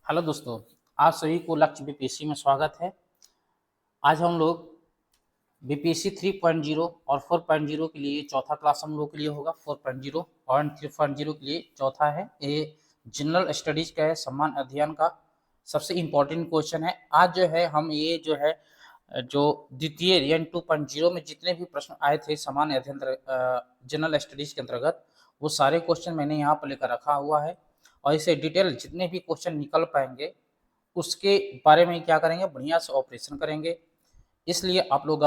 Hello दोस्तों, आप सभी को लक्ष्य बीपीएससी में स्वागत है। आज हम लोग बीपीएससी 3.0 और 4.0 के लिए चौथा क्लास हम लोग के लिए होगा। 4.0 और 3.0 के लिए चौथा है। ये जनरल स्टडीज का है, सामान्य अध्ययन का सबसे इम्पोर्टेंट क्वेश्चन है। आज जो है हम ये जो द्वितीय यानी 2.0 में जितने भी प्रश्न आए थे सामान्य अध्ययन जनरल स्टडीज के अंतर्गत, वो सारे क्वेश्चन मैंने यहाँ पर लेकर रखा हुआ है और इसे डिटेल जितने भी क्वेश्चन निकल पाएंगे उसके बारे में क्या करेंगे, बढ़िया से ऑपरेशन करेंगे। इसलिए आप लोग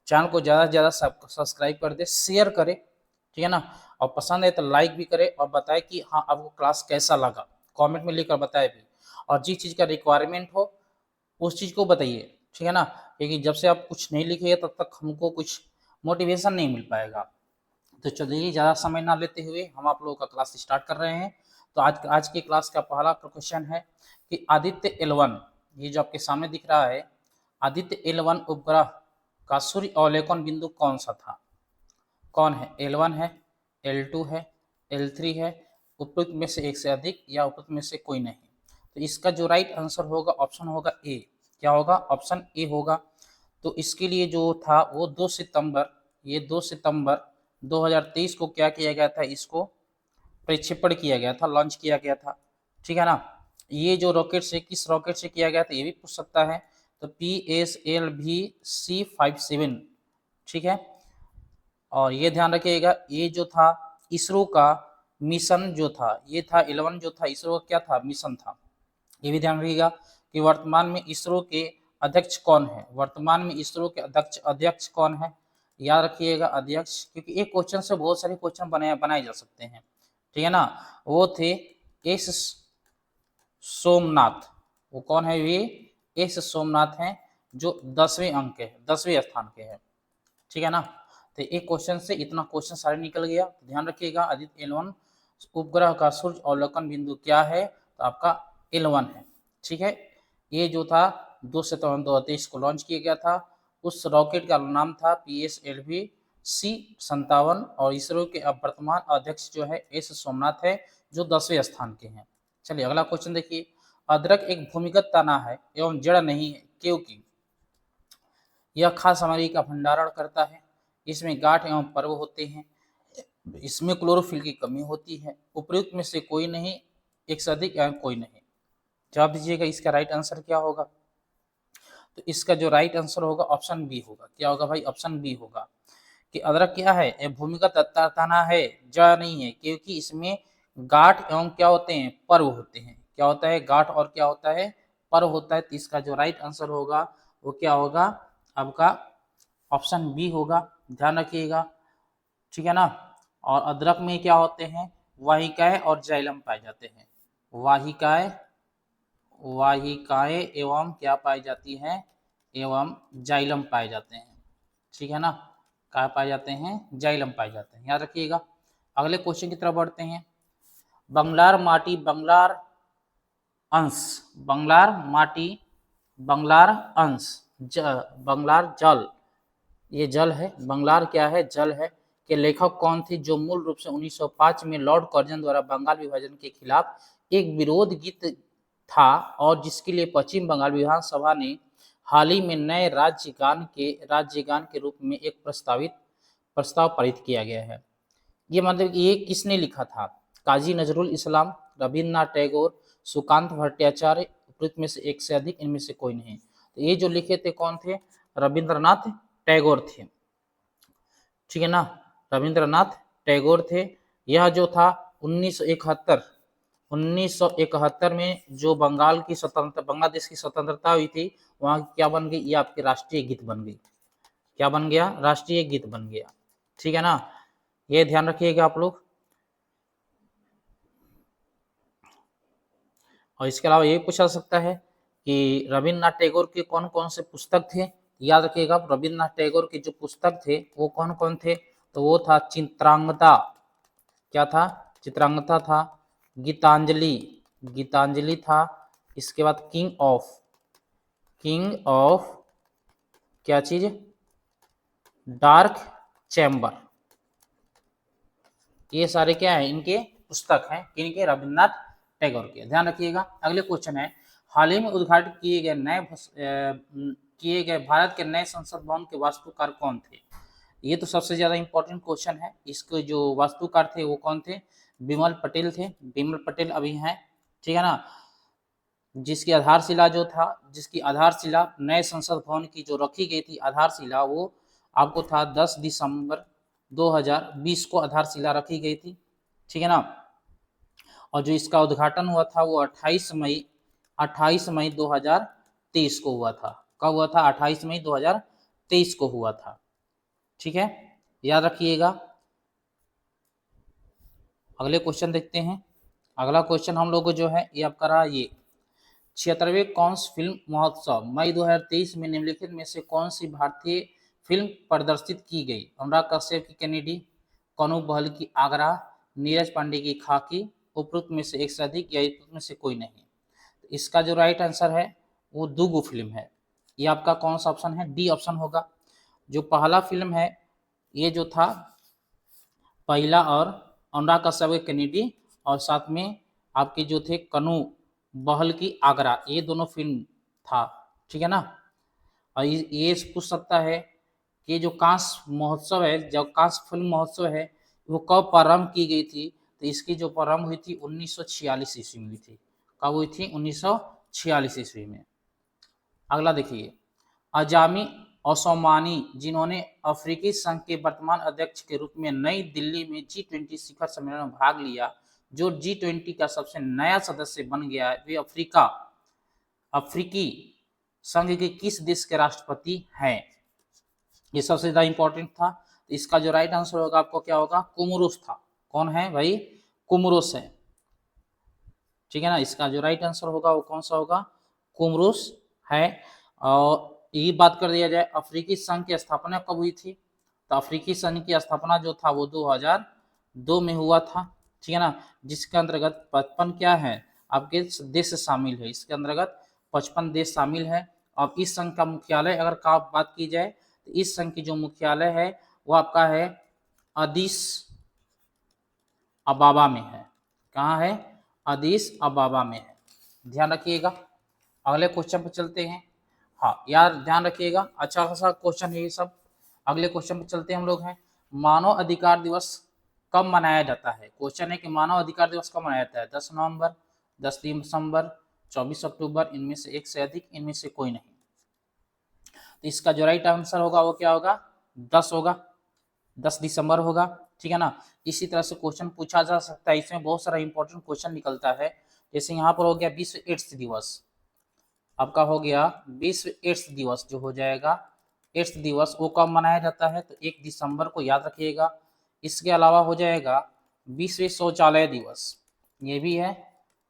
चैनल को ज़्यादा से ज़्यादा सब्सक्राइब कर दे, शेयर करें, ठीक है ना। और पसंद है तो लाइक भी करें और बताएं कि हाँ आपको क्लास कैसा लगा, कमेंट में लिखकर बताएं भी। और जिस चीज़ का रिक्वायरमेंट हो उस चीज़ को बताइए, ठीक है ना। क्योंकि जब से आप कुछ नहीं लिखेंगे तब तक हमको कुछ मोटिवेशन नहीं मिल पाएगा। तो चलिए ज़्यादा समय ना लेते हुए हम आप लोगों का क्लास स्टार्ट कर रहे हैं। तो आज की क्लास का पहला क्वेश्चन है कि आदित्य L1, ये जो आपके सामने दिख रहा है, आदित्य L1 उपग्रह का सूर्य अवलोकन बिंदु कौन सा था? कौन है? L1 है, L2 है, L3 है, उपयुक्त में से एक से अधिक या उपयुक्त में से कोई नहीं। तो इसका जो राइट आंसर होगा ऑप्शन होगा ए। क्या होगा? ऑप्शन ए होगा। तो इसके लिए जो था वो 2 सितंबर, ये 2 सितंबर 2023 को क्या किया गया था, इसको प्रक्षेपण किया गया था, लॉन्च किया गया था, ठीक है ना। ये जो रॉकेट से किस रॉकेट से किया गया था ये भी पूछ सकता है। तो PSLV-C57, ठीक है। और ये ध्यान रखिएगा, ये जो था इसरो का मिशन जो था, ये था 11 जो था इसरो का क्या था, मिशन था। ये भी ध्यान रखिएगा कि वर्तमान में इसरो के अध्यक्ष कौन है, वर्तमान में इसरो के अध्यक्ष अध्यक्ष कौन है, याद रखिएगा अध्यक्ष, क्योंकि एक क्वेश्चन से बहुत सारे क्वेश्चन बनाए जा सकते हैं, ठीक है ना। वो थे एस सोमनाथ। वो कौन है? वे एस सोमनाथ हैं जो 10वें अंक के हैं, 10वें स्थान के हैं, ठीक है ना। तो एक क्वेश्चन से इतना क्वेश्चन सारे निकल गया। तो ध्यान रखिएगा आदित्य L1 उपग्रह का सूर्य अवलोकन बिंदु क्या है, तो आपका L1 है, ठीक है। ये जो था 2 सितंबर 2023 को लॉन्च किया गया था। उस रॉकेट का नाम था PSLV-C57 और इसरो के अब वर्तमान अध्यक्ष जो है एस सोमनाथ है जो 10वें स्थान के हैं। चलिए अगला क्वेश्चन देखिए। अदरक एक भूमिगत तना है एवं जड़ नहीं है क्योंकि यह खाद्य सामग्री का भंडारण करता है, इसमें गांठ एवं पर्व होते हैं, इसमें क्लोरोफिल की कमी होती है, उपयुक्त में से कोई नहीं, एक से अधिक या कोई नहीं। जवाब दीजिएगा इसका राइट आंसर क्या होगा। तो इसका जो राइट आंसर होगा ऑप्शन बी होगा। क्या होगा भाई? ऑप्शन बी होगा कि अदरक क्या है, ये भूमिगत तना है, जड़ नहीं है, क्योंकि इसमें गांठ एवं क्या होते हैं, पर्व होते हैं। क्या होता है? गांठ और क्या होता है, पर्व होता है। तो इसका जो राइट आंसर होगा वो क्या होगा आपका? ऑप्शन बी होगा। ध्यान रखिएगा, ठीक है ना। और अदरक में क्या होते हैं, वाहिकाएं और जाइलम पाए जाते हैं। वाहिकाएं वाहिकाएं एवं क्या पाई जाती हैं, एवं जाइलम पाए जाते हैं, ठीक है ना। क्या पाए जाते हैं? जाइलम पाए जाते हैं, याद रखिएगा। अगले क्वेश्चन की तरफ बढ़ते हैं। बंगलार माटी बंगलार अंश, बंगलार माटी बंगलार अंश, बंगलार जल, ये जल है, बंगलार क्या है, जल है, के लेखक कौन थे जो मूल रूप से 1905 में लॉर्ड कर्जन द्वारा बंगाल विभाजन के खिलाफ एक विरोध गीत था और जिसके लिए पश्चिम बंगाल विधानसभा ने हाल ही में नए राज्यगान के रूप में एक प्रस्ताव पारित किया गया है। ये मतलब कि ये किसने लिखा था? काजी नजरुल इस्लाम, रविन्द्रनाथ टैगोर, सुकांत भट्टाचार्य, उपयुक्त में से एक से अधिक, इनमें से कोई नहीं। तो ये जो लिखे थे कौन थे? रविन्द्रनाथ टैगोर थे, ठीक है ना। रविन्द्रनाथ टैगोर थे। यह जो था 1971 में जो बांग्लादेश की स्वतंत्रता हुई थी, वहां क्या बन गई, ये आपके राष्ट्रीय गीत बन गई। क्या बन गया? राष्ट्रीय गीत बन गया, ठीक है ना। ये ध्यान रखिएगा आप लोग। और इसके अलावा ये पूछा सकता है कि रविन्द्रनाथ टैगोर के कौन कौन से पुस्तक थे। याद रखिएगा रविन्द्रनाथ टैगोर के जो पुस्तक थे वो कौन कौन थे। तो वो था चित्रांगदा, क्या था? चित्रांगदा था। गीतांजलि, गीतांजलि था। इसके बाद किंग ऑफ क्या चीज, डार्क चैम्बर, ये सारे क्या है, इनके पुस्तक हैं, किनके? रविन्द्रनाथ टैगोर के। ध्यान रखिएगा। अगले क्वेश्चन है, हाल ही में उद्घाटित किए गए भारत के नए संसद भवन के वास्तुकार कौन थे? ये तो सबसे ज्यादा इंपॉर्टेंट क्वेश्चन है। इसके जो वास्तुकार थे वो कौन थे? बिमल पटेल थे। बिमल पटेल अभी हैं, ठीक है ना। जिसकी आधारशिला नए संसद भवन की जो रखी गई थी आधारशिला, वो आपको था 10 दिसंबर 2020 को आधारशिला रखी गई थी, ठीक है ना। और जो इसका उद्घाटन हुआ था वो 28 मई 2023 को हुआ था। कब हुआ था? 28 मई 2023 को हुआ था, ठीक है, याद रखिएगा। अगले क्वेश्चन देखते हैं। अगला क्वेश्चन हम लोग को जो है ये आपका रहा, ये 76वें कांस फिल्म महोत्सव मई 2023 में निम्नलिखित में से कौन सी भारतीय फिल्म प्रदर्शित की गई? अनुराग कश्यप की कैनेडी, कनू बहल की आगरा, नीरज पांडे की खाकी, उपरोक्त में से एक से अधिक या उपरोक्त में से कोई नहीं। तो इसका जो राइट आंसर है वो दुगु फिल्म है। ये आपका कौन सा ऑप्शन है? डी ऑप्शन होगा। जो पहला फिल्म है ये जो था पहला, और अनुराग कश्यप की कैनेडी, और साथ में आपके जो थे कनू बहल की आगरा, ये दोनों फिल्म था, ठीक है ना। और ये पूछ सकता है कि जो कांस महोत्सव है, जब कांस फिल्म महोत्सव है वो कब प्रारंभ की गई थी? तो इसकी जो प्रारंभ हुई थी 1946 ईस्वी में हुई थी। कब हुई थी? 1946 ईस्वी में। अगला देखिए, अजामी ओसमानी, जिन्होंने अफ्रीकी संघ के वर्तमान अध्यक्ष के रूप में नई दिल्ली में G20 शिखर सम्मेलन में भाग लिया, जो G20 का सबसे नया सदस्य बन गया है, वे अफ्रीकी संघ के किस देश के राष्ट्रपति हैं? ये सबसे ज्यादा इंपॉर्टेंट था। इसका जो राइट आंसर होगा आपको क्या होगा? कुमरोस था। कौन है भाई? कुमरोस है, ठीक है ना। इसका जो राइट आंसर होगा वो कौन सा होगा? कुमरोस है। और ये बात कर दिया जाए अफ्रीकी संघ की स्थापना कब हुई थी, तो अफ्रीकी संघ की स्थापना जो था वो 2002 में हुआ था, ठीक है ना। जिसके अंतर्गत 55 क्या है आपके देश शामिल है। इसके अंतर्गत 55 देश शामिल है। अब इस संघ का मुख्यालय अगर का बात की जाए तो इस संघ की जो मुख्यालय है वो आपका है अदीस अबाबा में है। कहाँ है? अदीस अबाबा में है। ध्यान रखिएगा। अगले क्वेश्चन पर चलते हैं। हाँ यार ध्यान रखिएगा, अच्छा खासा क्वेश्चन है ये सब। अगले क्वेश्चन पर चलते हैं हम लोग हैं, मानव अधिकार दिवस कब मनाया जाता है? क्वेश्चन है कि मानव अधिकार दिवस कब मनाया जाता है? 10 नवंबर, 10 दिसंबर, 24 अक्टूबर, इनमें से एक से अधिक, इनमें से कोई नहीं। तो इसका जो राइट आंसर होगा वो क्या होगा? 10 होगा, 10 दिसंबर होगा, ठीक है ना। इसी तरह से क्वेश्चन पूछा जा सकता है, इसमें बहुत सारा इंपॉर्टेंट क्वेश्चन निकलता है। जैसे यहाँ पर हो गया विश्व एड्स दिवस, आपका हो गया विश्व एड्स दिवस, जो हो जाएगा एड्स दिवस, वो कब मनाया जाता है? तो 1 दिसंबर को, याद रखिएगा। इसके अलावा हो जाएगा विश्व शौचालय दिवस, ये भी है।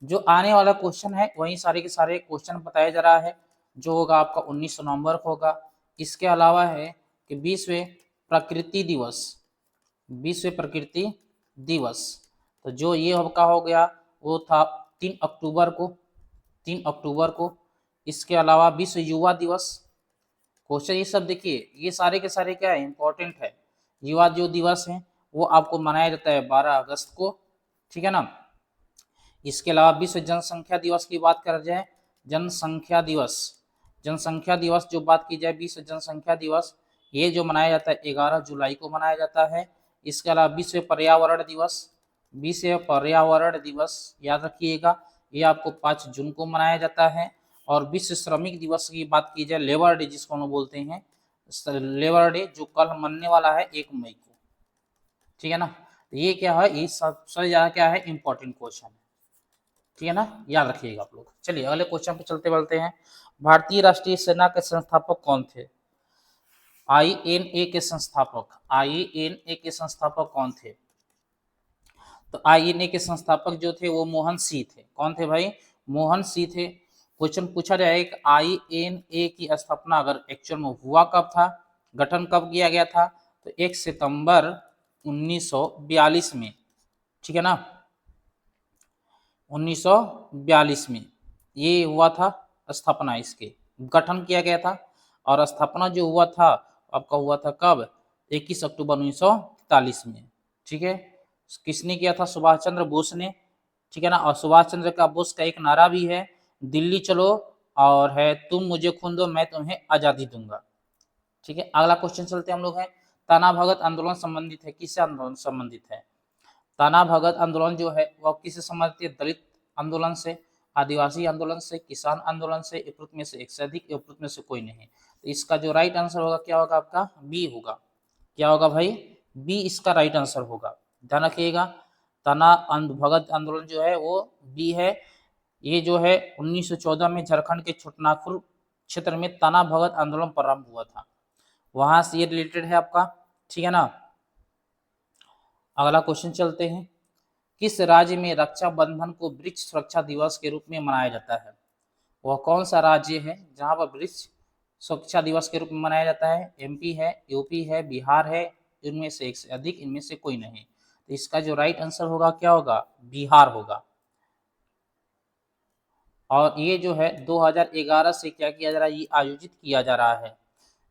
जो आने वाला क्वेश्चन है वही सारे के सारे क्वेश्चन बताया जा रहा है, जो होगा आपका 19 नवंबर को होगा। इसके अलावा है कि विश्व प्रकृति दिवस, विश्व प्रकृति दिवस, तो जो ये आपका हो गया वो था 3 अक्टूबर को, 3 अक्टूबर को। इसके अलावा विश्व युवा दिवस, क्वेश्चन ये सब देखिए ये सारे के सारे क्या है? इंपॉर्टेंट है। युवा जो दिवस है वो आपको मनाया जाता है 12 अगस्त को, ठीक है ना। इसके अलावा विश्व जनसंख्या दिवस की बात कर जाए, जनसंख्या दिवस, जनसंख्या दिवस जो बात की जाए, विश्व जनसंख्या दिवस ये जो मनाया जाता है 11 जुलाई को मनाया जाता है। इसके अलावा विश्व पर्यावरण दिवस, विश्व पर्यावरण दिवस याद रखिएगा, ये आपको 5 जून को मनाया जाता है। और विश्व श्रमिक दिवस की बात की जाए, लेबर डे जिसको हम बोलते हैं, लेबर डे जो कल मनने वाला है 1 मई को, ठीक है ना। ये क्या है? ये सबसे ज्यादा क्या है? इंपॉर्टेंट क्वेश्चन है, ठीक है ना, याद रखिएगा आप लोग। चलिए अगले क्वेश्चन पे चलते बढ़ते हैं। भारतीय राष्ट्रीय सेना के संस्थापक कौन थे? INA के संस्थापक, INA के संस्थापक कौन थे? तो INA के संस्थापक जो थे वो मोहन सिंह थे। कौन थे भाई? मोहन सिंह थे। क्वेश्चन पूछा जाए कि INA की स्थापना अगर एक्चुअल में हुआ कब था, गठन कब किया गया था, तो 1 सितंबर 1942 में, ठीक है ना, 1942 में ये हुआ था स्थापना, इसके गठन किया गया था। और स्थापना जो हुआ था आपका हुआ था कब? 21 अक्टूबर 1943 में, ठीक है। किसने किया था? सुभाष चंद्र बोस ने ठीक है ना। और सुभाष चंद्र का बोस का एक नारा भी है, दिल्ली चलो, और है तुम मुझे खून दो मैं तुम्हें आजादी दूंगा। ठीक है, अगला क्वेश्चन चलते हैं हम लोग हैं, ताना भगत आंदोलन संबंधित है, किससे आंदोलन संबंधित है? ताना भगत आंदोलन जो है वह किससे संबंधित है? दलित आंदोलन से, आदिवासी आंदोलन से, किसान आंदोलन से, उपरोक्त में से एक से अधिक, उपरोक्त में से कोई नहीं। तो इसका जो राइट आंसर होगा क्या होगा आपका? बी होगा। क्या होगा भाई? बी इसका राइट आंसर होगा, ध्यान रखिएगा। ताना भगत आंदोलन जो है वो बी है। ये जो है 1914 में झारखंड के छोटनागपुर क्षेत्र में ताना भगत आंदोलन प्रारंभ हुआ था, वहां से ये रिलेटेड है आपका। ठीक है ना। अगला क्वेश्चन चलते हैं, किस राज्य में रक्षाबंधन को वृक्ष सुरक्षा दिवस के रूप में मनाया जाता है? वह कौन सा राज्य है जहां पर वृक्ष सुरक्षा दिवस के रूप में मनाया जाता है? एमपी है, यूपी है, बिहार है, इनमें से एक से अधिक, इनमें से कोई नहीं। तो इसका जो राइट आंसर होगा क्या होगा? बिहार होगा। और ये जो है 2011 से क्या किया जा रहा है? ये आयोजित किया जा रहा है।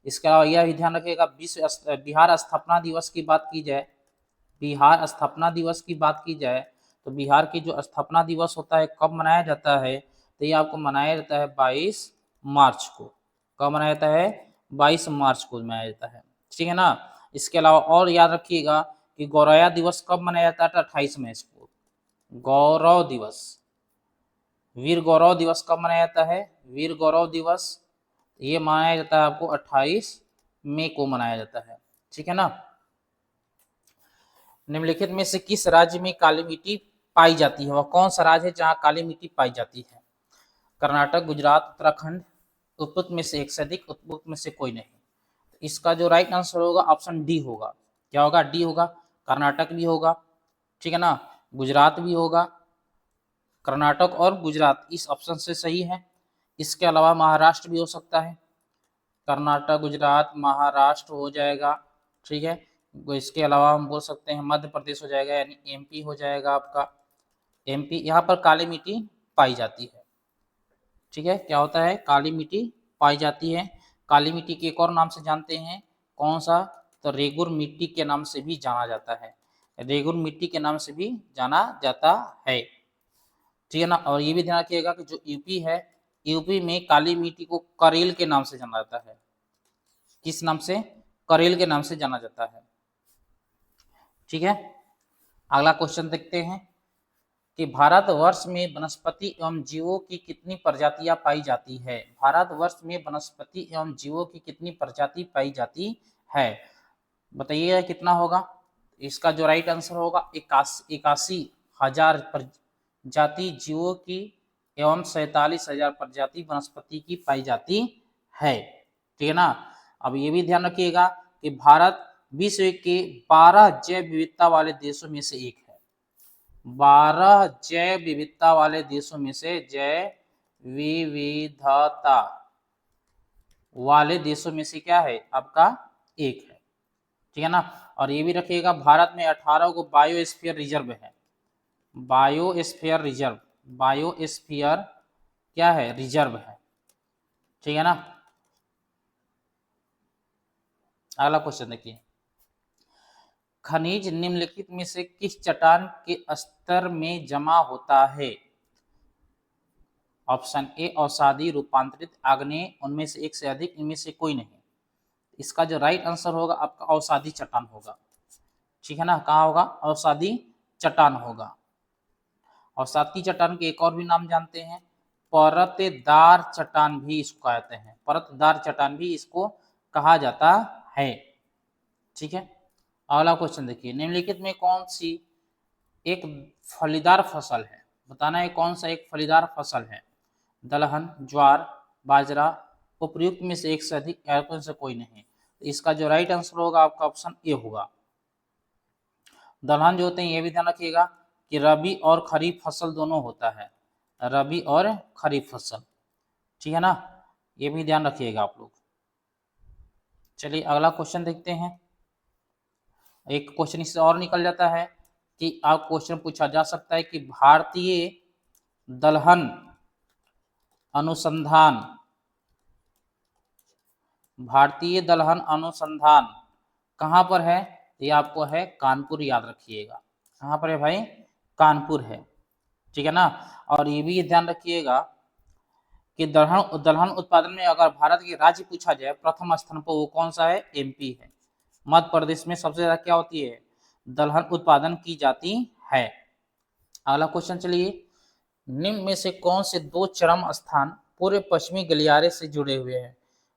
इसके अलावा यह भी ध्यान रखिएगा, बिहार स्थापना दिवस की बात की जाए, बिहार स्थापना दिवस की बात की जाए तो बिहार की जो स्थापना दिवस होता है कब मनाया जाता है? तो ये आपको मनाया जाता है 22 मार्च को। कब मनाया जाता है? 22 मार्च को मनाया जाता है। ठीक है ना। इसके अलावा और याद रखिएगा कि गौरैया दिवस कब मनाया जाता है? 28 मई को। गौरव दिवस, वीर गौरव दिवस कब मनाया जाता है? वीर गौरव दिवस ये मनाया जाता है आपको 28 मई को मनाया जाता है। ठीक है ना। निम्नलिखित में से किस राज्य में काली मिट्टी पाई जाती है? वह कौन सा राज्य है जहां काली मिट्टी पाई जाती है? कर्नाटक, गुजरात, उत्तराखंड, उपरोक्त में से एक से अधिक, उपरोक्त में से कोई नहीं। इसका जो राइट आंसर होगा ऑप्शन डी होगा। क्या होगा? डी होगा। कर्नाटक भी होगा, ठीक है ना, गुजरात भी होगा, कर्नाटक और गुजरात इस ऑप्शन से सही है। इसके अलावा महाराष्ट्र भी हो सकता है, कर्नाटक, गुजरात, महाराष्ट्र हो जाएगा। ठीक है, इसके अलावा हम बोल सकते हैं मध्य प्रदेश हो जाएगा, यानी एमपी हो जाएगा आपका। एमपी, यहाँ पर काली मिट्टी पाई जाती है। ठीक है, क्या होता है? काली मिट्टी पाई जाती है। काली मिट्टी के एक और नाम से जानते हैं, कौन सा? तो रेगुर मिट्टी के नाम से भी जाना जाता है, रेगुर मिट्टी के नाम से भी जाना जाता है। ठीक है ना। और ये भी ध्यान रखिएगा कि जो यूपी है, यूपी में काली मिट्टी को करेल के नाम से जाना जाता है। किस नाम से? करेल के नाम से जाना जाता है। ठीक है, अगला क्वेश्चन देखते हैं कि भारतवर्ष में वनस्पति एवं जीवों की कितनी प्रजातियां पाई जाती है? भारतवर्ष में वनस्पति एवं जीवों की कितनी प्रजाति पाई जाती है? बताइएगा कितना होगा? इसका जो राइट आंसर होगा 81,000 प्रजाति जीवों की एवं 47,000 प्रजाति वनस्पति की पाई जाती है। ठीक है ना। अब ये भी ध्यान रखिएगा कि भारत विश्व के 12 जैव विविधता वाले देशों में से एक है। 12 जैव विविधता वाले देशों में से, जैव विविधता वाले देशों में से क्या है? आपका एक है। ठीक है ना। और ये भी रखिएगा भारत में 18 को बायोस्फीयर रिजर्व है। बायोस्फीयर रिजर्व, बायोस्फीयर क्या है? रिजर्व है। ठीक है ना। अगला क्वेश्चन देखिए, खनिज निम्नलिखित में से किस चट्टान के स्तर में जमा होता है? ऑप्शन ए अवसादी, रूपांतरित, आग्नेय, उनमें से एक से अधिक, इनमें से कोई नहीं। इसका जो राइट आंसर होगा आपका अवसादी चट्टान होगा। ठीक है ना। कहाँ होगा? अवसादी चट्टान होगा। अवसादी चट्टान के एक और भी नाम जानते हैं, परतदार चट्टान भी इसको कहते हैं, परतदार चट्टान भी इसको कहा जाता है। ठीक है, अगला क्वेश्चन देखिए, निम्नलिखित में कौन सी एक फलीदार फसल है? बताना है कौन सा एक फलीदार फसल है? दलहन, ज्वार, बाजरा, उपयुक्त में से एक से अधिक, या से कोई नहीं। इसका जो राइट आंसर होगा आपका ऑप्शन ए होगा। दलहन जो होते हैं ये भी ध्यान रखिएगा कि रबी और खरीफ फसल दोनों होता है, रबी और खरीफ फसल। ठीक है ना, ये भी ध्यान रखिएगा आप लोग। चलिए अगला क्वेश्चन देखते हैं। एक क्वेश्चन इससे और निकल जाता है कि आप क्वेश्चन पूछा जा सकता है कि भारतीय दलहन अनुसंधान, भारतीय दलहन अनुसंधान कहाँ पर है? ये आपको है कानपुर, याद रखिएगा। कहाँ पर है भाई? कानपुर है। ठीक है ना। और ये भी ध्यान रखिएगा कि दलहन उत्पादन में अगर भारत के राज्य पूछा जाए प्रथम स्थान पर वो कौन सा है, एमपी है। मध्य प्रदेश में सबसे ज्यादा क्या होती है, दलहन उत्पादन की जाती है। अगला क्वेश्चन चलिए, निम्न में से कौन से दो चरम स्थान पूर्व पश्चिमी गलियारे से जुड़े हुए हैं,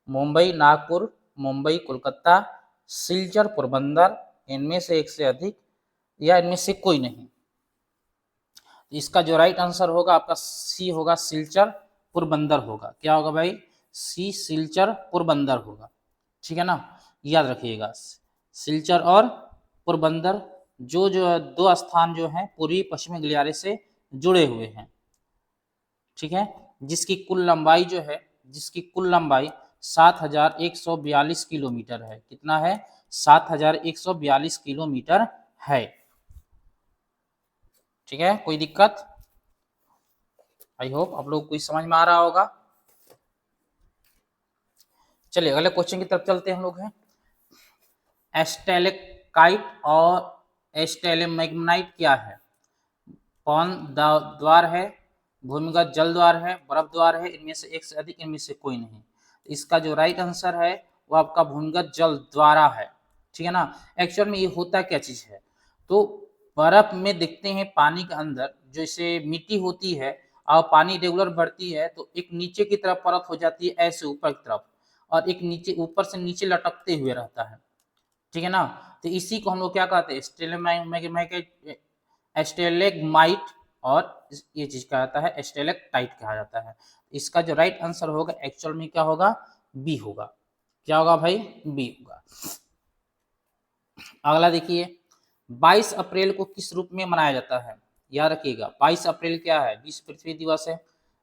मुंबई नागपुर, मुंबई कोलकाता, सिलचर पोरबंदर, इनमें से एक से अधिक या इनमें से कोई नहीं। इसका जो राइट आंसर होगा आपका सी होगा, सिलचर पोरबंदर होगा। क्या होगा भाई, सी सिलचर पोरबंदर होगा। ठीक है ना, याद रखिएगा सिलचर और पोरबंदर जो जो दो स्थान जो हैं पूर्वी पश्चिमी गलियारे से जुड़े हुए हैं। ठीक है, जिसकी कुल लंबाई जो है, जिसकी कुल लंबाई 7142 किलोमीटर है। कितना है, 7142 किलोमीटर है। ठीक है, कोई दिक्कत, आई होप आप लोग को समझ में आ रहा होगा। चलिए अगले क्वेश्चन की तरफ चलते हैं हम लोग हैं। एस्टेलेकाइट और एस्टेलेमैग्नाइट क्या है, कौन द्वार है, भूमिगत जल द्वार है, बर्फ द्वार है, इनमें से एक से अधिक, इनमें से कोई नहीं। इसका जो राइट आंसर है वो आपका भूमिगत जल द्वारा है। ठीक है ना। एक्चुअल में ये होता क्या चीज है, तो बर्फ में देखते हैं पानी के अंदर जैसे मिट्टी होती है और पानी रेगुलर बढ़ती है तो एक नीचे की तरफ परत हो जाती है ऐसे ऊपर की तरफ, और एक नीचे ऊपर से नीचे लटकते हुए रहता है। ठीक है ना, तो इसी को हम लोग क्या कहते हैं, एस्टेलेग्माइट, और ये चीज कहा जाता है एस्टेलेक्टाइट कहा जाता है। इसका जो राइट आंसर होगा एक्चुअल में क्या होगा, बी होगा। क्या होगा भाई, बी होगा। अगला देखिए, 22 अप्रैल को किस रूप में मनाया जाता है, याद रखिएगा 22 अप्रैल क्या है, विश्व पृथ्वी दिवस है,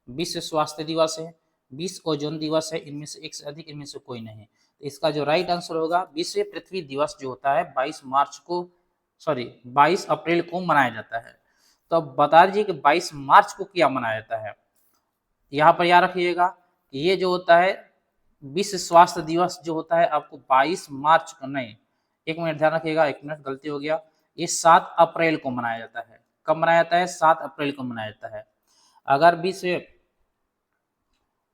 विश्व स्वास्थ्य दिवस है, विश्व ओजोन दिवस है, इनमें से एक से अधिक, इनमें से कोई नहीं। तो इसका जो राइट आंसर होगा, विश्व पृथ्वी दिवस जो होता है 22 मार्च को, सॉरी 22 अप्रैल को मनाया जाता है। तो अब बता दीजिए कि 22 मार्च को क्या मनाया जाता है। यहाँ पर याद रखिएगा कि ये जो होता है विश्व स्वास्थ्य दिवस जो होता है आपको 22 मार्च को नहीं, एक मिनट ध्यान रखिएगा, एक मिनट गलती हो गया, ये 7 अप्रैल को मनाया जाता है। कब मनाया जाता है, 7 अप्रैल को मनाया जाता है। अगर विश्व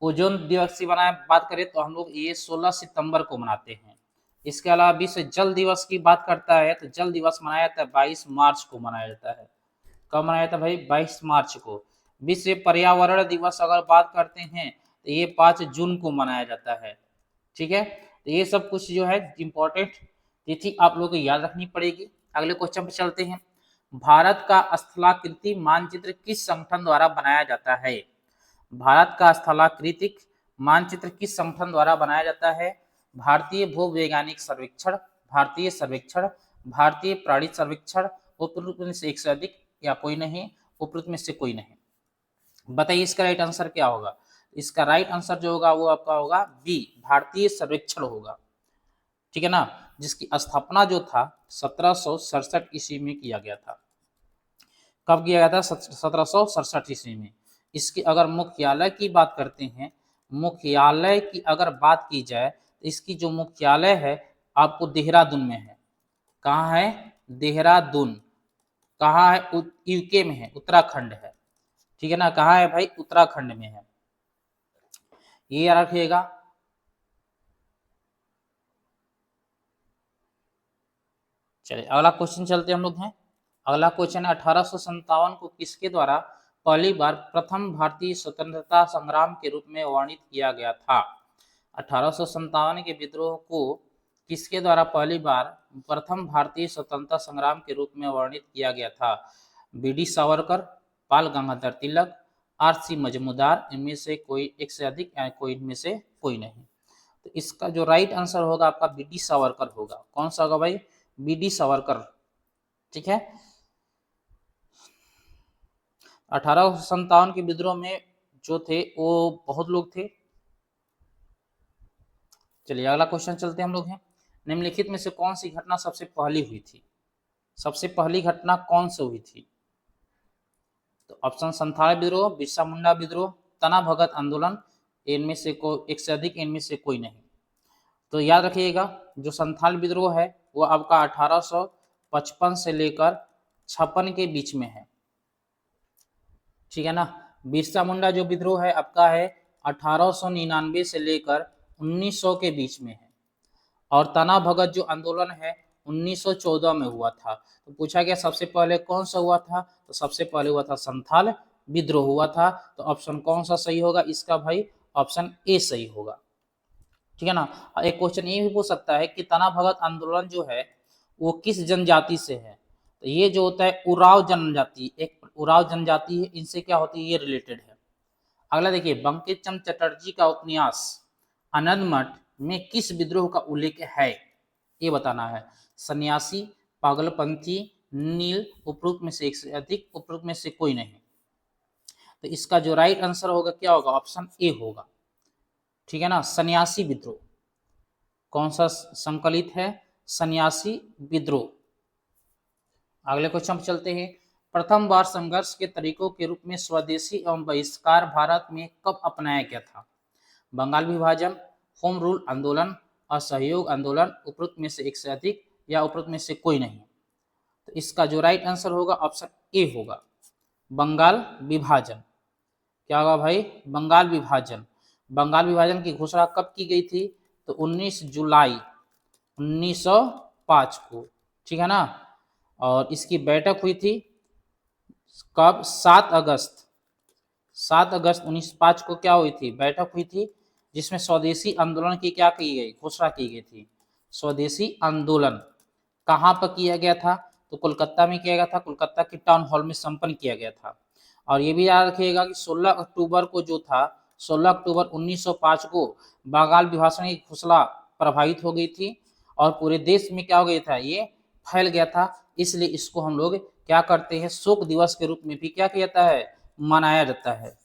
ओजोन दिवस की बात करें तो हम लोग ये 16 सितंबर को मनाते हैं। इसके अलावा विश्व जल दिवस की बात करता है तो जल दिवस मनाया जाता है 22 मार्च को मनाया जाता है। कब मनाया जाता है भाई, 22 मार्च को। विश्व पर्यावरण दिवस अगर बात करते हैं तो ये 5 जून को मनाया जाता है। ठीक है, तो ये सब कुछ जो है इंपॉर्टेंट तिथि आप लोगों को याद रखनी पड़ेगी। अगले क्वेश्चन पे चलते हैं, भारत का स्थलाकृति मानचित्र किस संगठन द्वारा बनाया जाता है, भारत का स्थलाकृतिक मानचित्र किस संगठन द्वारा बनाया जाता है, भारतीय भूवैज्ञानिक सर्वेक्षण, भारतीय सर्वेक्षण, भारतीय प्राणी सर्वेक्षण, उपरोक्त में से एक से अधिक या कोई नहीं, उपरोक्त में से कोई नहीं। बताइए इसका राइट आंसर क्या होगा। इसका राइट आंसर जो होगा वो आपका होगा बी, भारतीय सर्वेक्षण होगा। ठीक है ना, जिसकी स्थापना जो था 1767 ईस्वी में किया गया था। कब किया गया था, 1767 ईस्वी में। इसकी अगर मुख्यालय की बात करते हैं, मुख्यालय की अगर बात की जाए तो इसकी जो मुख्यालय है आपको देहरादून में है। कहाँ है, देहरादून। कहाँ है, यूके में है, उत्तराखंड है। ठीक है ना, कहाँ है भाई, उत्तराखंड में है, ये याद रखिएगा। चलिए अगला क्वेश्चन चलते हम लोग हैं। अगला क्वेश्चन है, 1857 को किसके द्वारा पहली बार प्रथम भारतीय स्वतंत्रता संग्राम के रूप में वर्णित किया गया था। 1857 के विद्रोह को किसके द्वारा पहली बार प्रथम भारतीय स्वतंत्रता संग्राम के रूप में वर्णित किया गया था, बी.डी. सावरकर, बाल गंगाधर तिलक, आर.सी. मजूमदार, इनमें से कोई एक से अधिक या कोई इनमें से कोई नहीं। तो इसका जो राइट आंसर होगा आपका बी.डी. सावरकर होगा। कौन सा होगा भाई, बी.डी. सावरकर। ठीक है, 1857 के विद्रोह में जो थे वो बहुत लोग थे। चलिए अगला क्वेश्चन चलते हैं हम लोग हैं, निम्नलिखित में से कौन सी घटना सबसे पहली हुई थी, सबसे पहली घटना कौन सी हुई थी। तो ऑप्शन संथाल विद्रोह, बिरसा मुंडा विद्रोह, तना भगत आंदोलन, इनमें से कोई एक से अधिक, इनमें से कोई नहीं। तो याद रखिएगा जो संथाल विद्रोह है वो आपका 1855 से लेकर 56 के बीच में है। ठीक है ना। बिरसा मुंडा जो विद्रोह है आपका है 1899 से लेकर 1900 के बीच में है। और तना भगत जो आंदोलन है 1914 में हुआ था। तो पूछा गया सबसे पहले कौन सा हुआ था, तो सबसे पहले हुआ था संथाल विद्रोह हुआ था। तो ऑप्शन कौन सा सही होगा इसका भाई, ऑप्शन ए सही होगा। ठीक है ना। एक क्वेश्चन ये भी पूछ सकता है कि तना भगत आंदोलन जो है वो किस जनजाति से है, तो ये जो होता है उराव जनजाति, एक उराव जनजाति है, इनसे क्या होती है ये रिलेटेड है। अगला देखिए, बंकिम चंद्र चटर्जी का उपन्यास आनंद मठ में किस विद्रोह का उल्लेख है, ये बताना है। सन्यासी, पागलपंथी, नील, उपरोक्त में से एक से अधिक, उपरोक्त में से कोई नहीं। तो इसका जो राइट आंसर होगा क्या होगा, ऑप्शन ए होगा। ठीक है ना, सन्यासी विद्रोह। कौन सा संकलित है, सन्यासी विद्रोह। अगले क्वेश्चन पर चलते हैं। प्रथम बार संघर्ष के तरीकों के रूप में स्वदेशी एवं बहिष्कार भारत में कब अपनाया गया था? बंगाल विभाजन, होम रूल आंदोलन, असहयोग आंदोलन, उपरोक्त में से एक से अधिक या उपरोक्त में से कोई नहीं। तो इसका जो राइट आंसर होगा ऑप्शन ए होगा, बंगाल विभाजन। क्या होगा भाई, बंगाल विभाजन। बंगाल विभाजन की घोषणा कब की गई थी, तो 19 जुलाई 1905 को। ठीक है ना। और इसकी बैठक हुई थी कब, 7 अगस्त 1905 को क्या हुई थी, बैठक हुई थी, जिसमें स्वदेशी आंदोलन की क्या की गई, घोषणा की गई थी। स्वदेशी आंदोलन कहाँ पर किया गया था, तो कोलकाता में किया गया था, कोलकाता के टाउन हॉल में संपन्न किया गया था। और ये भी याद रखिएगा कि 16 अक्टूबर को जो था, 16 अक्टूबर 1905 को बंगाल विभाजन की घोषणा प्रभावित हो गई थी और पूरे देश में क्या हो गया था, ये फैल गया था। इसलिए इसको हम लोग क्या करते हैं, शोक दिवस के रूप में भी क्या किया जाता है, मनाया जाता है।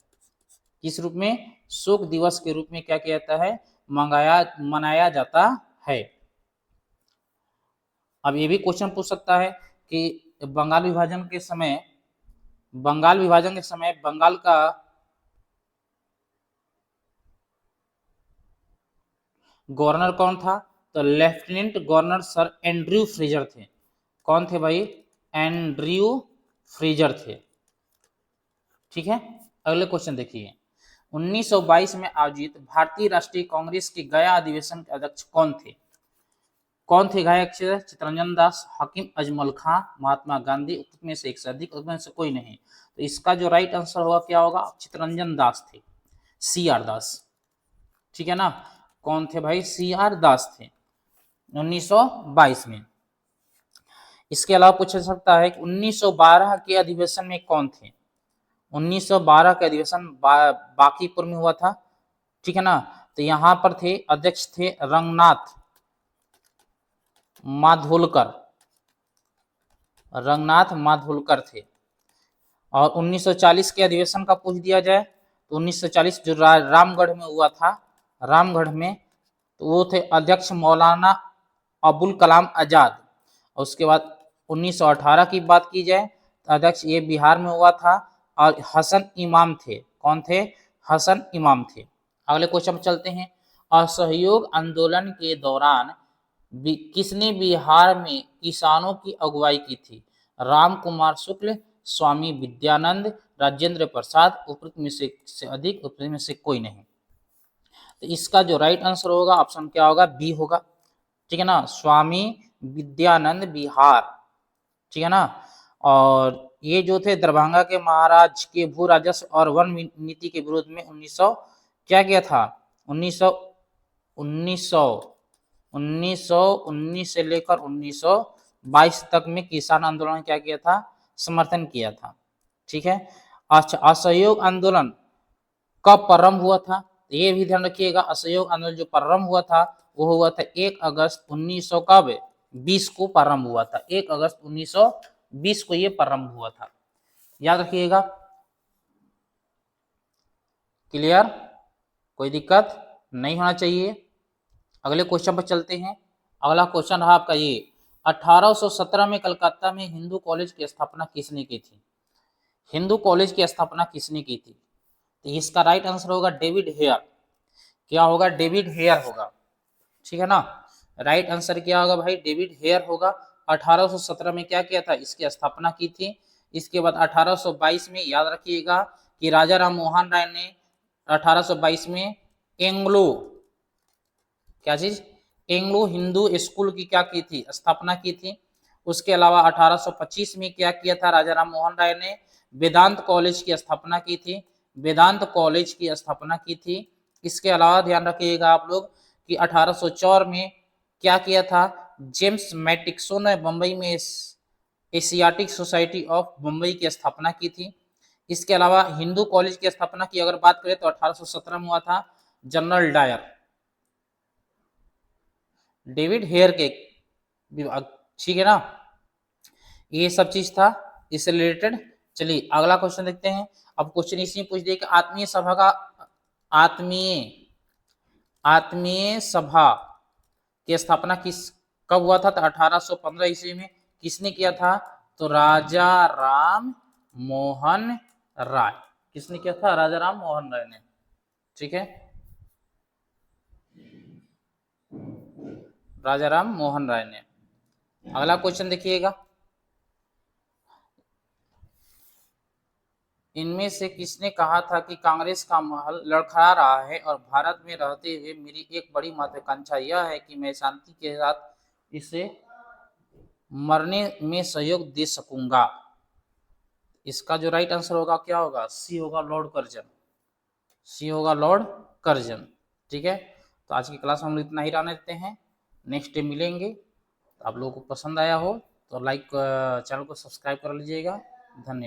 किस रूप में, शोक दिवस के रूप में क्या किया जाता है, मनाया जाता है। अब ये भी क्वेश्चन पूछ सकता है कि बंगाल विभाजन के समय बंगाल का गवर्नर कौन था, तो lieutenant governor sir Andrew Fraser थे। कौन थे भाई, एंड्रयू फ्रेजर थे। ठीक है। अगले क्वेश्चन देखिए, 1922 में आयोजित भारतीय राष्ट्रीय कांग्रेस के गया अधिवेशन के अध्यक्ष कौन थे? कौन थे गया अध्यक्ष, चित्तरंजन दास, हकीम अजमल खां, महात्मा गांधी, में से एक से अधिक, उसमें से कोई नहीं। तो इसका जो राइट आंसर होगा क्या होगा, चित्तरंजन दास थे, सी आर दास। ठीक है ना। कौन थे भाई, सी आर दास थे 1922 में। इसके अलावा पूछा सकता है कि 1912 के अधिवेशन में कौन थे? 1912 का अधिवेशन बांकीपुर में हुआ था। ठीक है ना। तो यहां पर थे, अध्यक्ष थे रंगनाथ माधोलकर थे। और 1940 के अधिवेशन का पूछ दिया जाए तो 1940 जो रामगढ़ में हुआ था, रामगढ़ में, तो वो थे अध्यक्ष मौलाना अबुल कलाम आजाद। और उसके बाद 1918 की बात की जाए तो अध्यक्ष ये बिहार में हुआ था और हसन इमाम थे। कौन थे, हसन इमाम थे। अगले क्वेश्चन पर चलते हैं। असहयोग आंदोलन के दौरान किसने बिहार में किसानों की अगुवाई की थी? राम कुमार शुक्ल, स्वामी विद्यानंद, राजेंद्र प्रसाद, उपरोक्त में से अधिक, उपरोक्त में से कोई नहीं। तो इसका जो राइट आंसर होगा ऑप्शन क्या होगा, बी होगा। ठीक है ना, स्वामी विद्यानंद बिहार। ठीक है ना। और ये जो थे दरभंगा के महाराज के भू राजस्व और वन नीति के विरोध में 1900 क्या किया था, 1919 से लेकर 1922 तक में किसान आंदोलन क्या किया था, समर्थन किया था। ठीक है। अच्छा, असहयोग आंदोलन कब प्रारंभ हुआ था, ये भी ध्यान रखिएगा। असहयोग आंदोलन जो प्रारंभ हुआ था वो हुआ था 1 अगस्त 1920 को प्रारंभ हुआ था। 1 अगस्त 1920 को ये प्रारंभ हुआ था, याद रखिएगा। क्लियर, कोई दिक्कत नहीं होना चाहिए। अगले क्वेश्चन पर चलते हैं। अगला क्वेश्चन रहा आपका ये, 1817 में कलकत्ता में हिंदू कॉलेज की स्थापना किसने की थी? हिंदू कॉलेज की स्थापना किसने की थी? तो इसका राइट आंसर होगा डेविड हेयर। क्या होगा, डेविड हेयर होगा। ठीक है ना। राइट आंसर क्या होगा भाई, डेविड हेयर होगा। 1817 में क्या किया था, इसकी स्थापना की थी इसके बाद 1822 में याद रखिएगा कि राजा राम मोहन राय ने 1822 में एंग्लो क्या चीज एंग्लो हिंदू स्कूल की क्या की थी, स्थापना की थी। उसके अलावा 1825 में क्या किया था राजा राम मोहन राय ने, वेदांत कॉलेज की स्थापना की थी, वेदांत कॉलेज की स्थापना की थी। इसके अलावा ध्यान रखिएगा आप लोग कि 1804 में क्या किया था, जेम्स मैटिक्सो ने बंबई में एशियाटिक सोसाइटी ऑफ बंबई की स्थापना की थी। इसके अलावा हिंदू कॉलेज की स्थापना की अगर बात करें तो 1817 में हुआ था जनरल डायर डेविड हेयर के विभाग, ठीक है ना। ये सब चीज था इससे रिलेटेड। चलिए अगला क्वेश्चन देखते हैं। अब क्वेश्चन इसी में पूछ दिया कि आत्मीय सभा का आत्मीय सभा की स्थापना कब हुआ था, तो 1815 ईस्वी में। किसने किया था, तो राजा राम मोहन राय। किसने किया था, राजा राम मोहन राय ने, ठीक है, राजा राम मोहन राय ने। अगला क्वेश्चन देखिएगा, इनमें से किसने कहा था कि कांग्रेस का महल लड़खड़ा रहा है और भारत में रहते हुए मेरी एक बड़ी महत्वाकांक्षा यह है कि मैं शांति के साथ इसे मरने में सहयोग दे सकूंगा। इसका जो राइट आंसर होगा क्या होगा, सी होगा लॉर्ड कर्जन, सी होगा लॉर्ड कर्जन, ठीक है। तो आज की क्लास हम लोग इतना ही रहने देते हैं, नेक्स्ट डे मिलेंगे। आप लोगों को पसंद आया हो तो लाइक चैनल को सब्सक्राइब कर लीजिएगा। धन्यवाद।